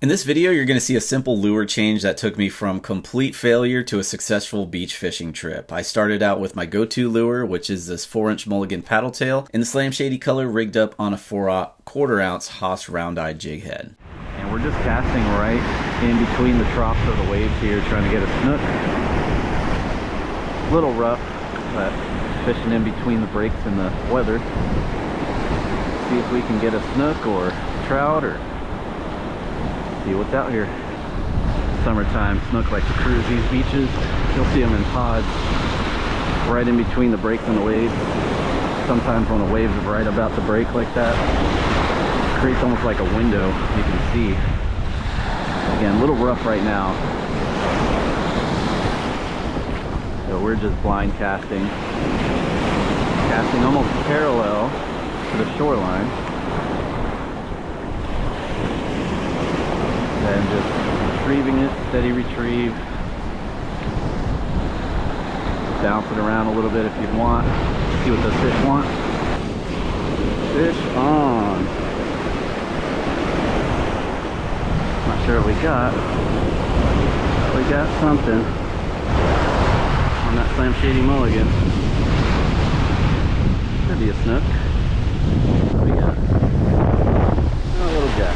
In this video, you're going to see a simple lure change that took me from complete failure to a successful beach fishing trip. I started out with my go-to lure, which is this 4-inch Mulligan paddle tail in the Slam Shady color, rigged up on a 4/4 ounce Haas round-eyed jig head. And we're just casting right in between the troughs of the waves here, trying to get a snook. A little rough, but fishing in between the breaks in the weather. See if we can get a snook or trout, or see what's out here. Summertime, snook like to cruise these beaches. You'll see them in pods right in between the breaks and the waves. Sometimes when the waves are right about to break like that, it creates almost like a window you can see. Again, a little rough right now, so we're just blind casting almost parallel to the shoreline, and just retrieving it, steady retrieve. Bounce it around a little bit if you want. See what those fish want. Fish on. Not sure what we got, but we got something on that Slam Shady Mulligan. Could be a snook. What do we got? A little jack.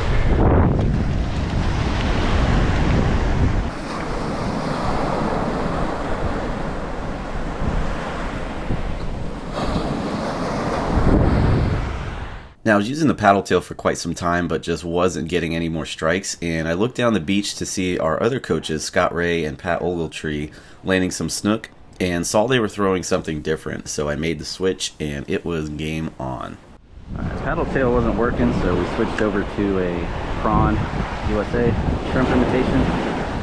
Now, I was using the paddle tail for quite some time, but just wasn't getting any more strikes, and I looked down the beach to see our other coaches, Scott Ray and Pat Ogletree, landing some snook, and saw they were throwing something different, so I made the switch, and it was game on. Alright, paddle tail wasn't working, so we switched over to a Prawn USA Shrimp imitation,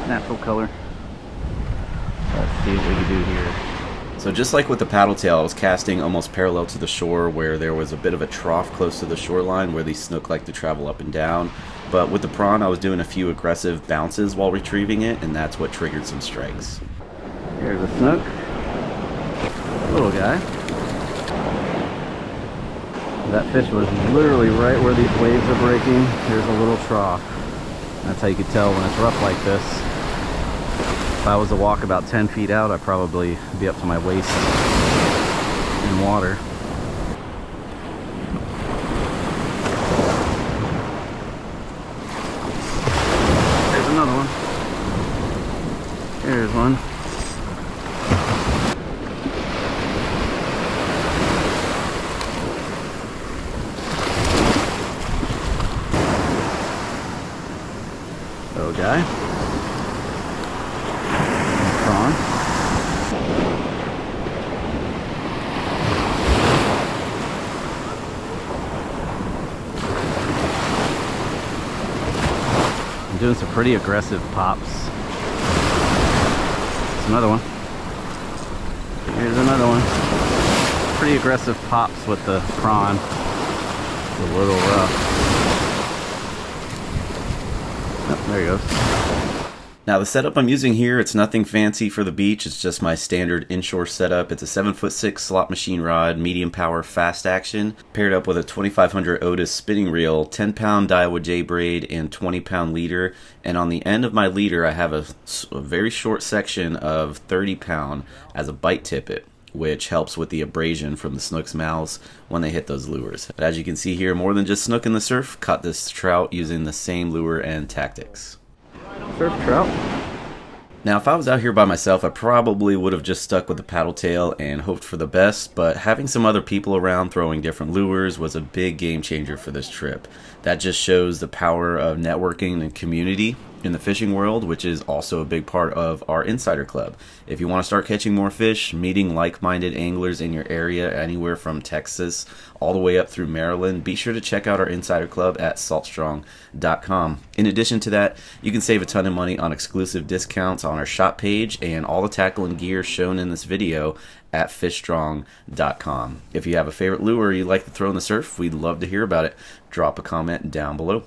natural color. Let's see what we can do here. So just like with the paddle tail, I was casting almost parallel to the shore, where there was a bit of a trough close to the shoreline where these snook like to travel up and down. But with the prawn, I was doing a few aggressive bounces while retrieving it, and that's what triggered some strikes. Here's a snook. Little guy. That fish was literally right where these waves are breaking. Here's a little trough. That's how you can tell when it's rough like this. If I was to walk about 10 feet out, I'd probably be up to my waist in water. There's another one. Here's one. Little guy. Prawn. I'm doing some pretty aggressive pops. There's another one. Here's another one. Pretty aggressive pops with the prawn. It's a little rough. Oh, there he goes. Now the setup I'm using here, it's nothing fancy for the beach. It's just my standard inshore setup. It's a 7'6" slot machine rod, medium power, fast action, paired up with a 2500 Otis spinning reel, 10-pound Daiwa J-Braid, and 20-pound leader. And on the end of my leader, I have a very short section of 30-pound as a bite tippet, which helps with the abrasion from the snook's mouths when they hit those lures. But as you can see here, more than just snook in the surf, caught this trout using the same lure and tactics. Surf trout. Now, if I was out here by myself, I probably would have just stuck with the paddle tail and hoped for the best, but having some other people around throwing different lures was a big game changer for this trip. That just shows the power of networking and community in the fishing world, which is also a big part of our Insider Club. If you want to start catching more fish, meeting like-minded anglers in your area, anywhere from Texas all the way up through Maryland, be sure to check out our Insider Club at saltstrong.com. In addition to that, you can save a ton of money on exclusive discounts on our shop page and all the tackle and gear shown in this video at fishstrong.com. If you have a favorite lure you'd like to throw in the surf, we'd love to hear about it. Drop a comment down below.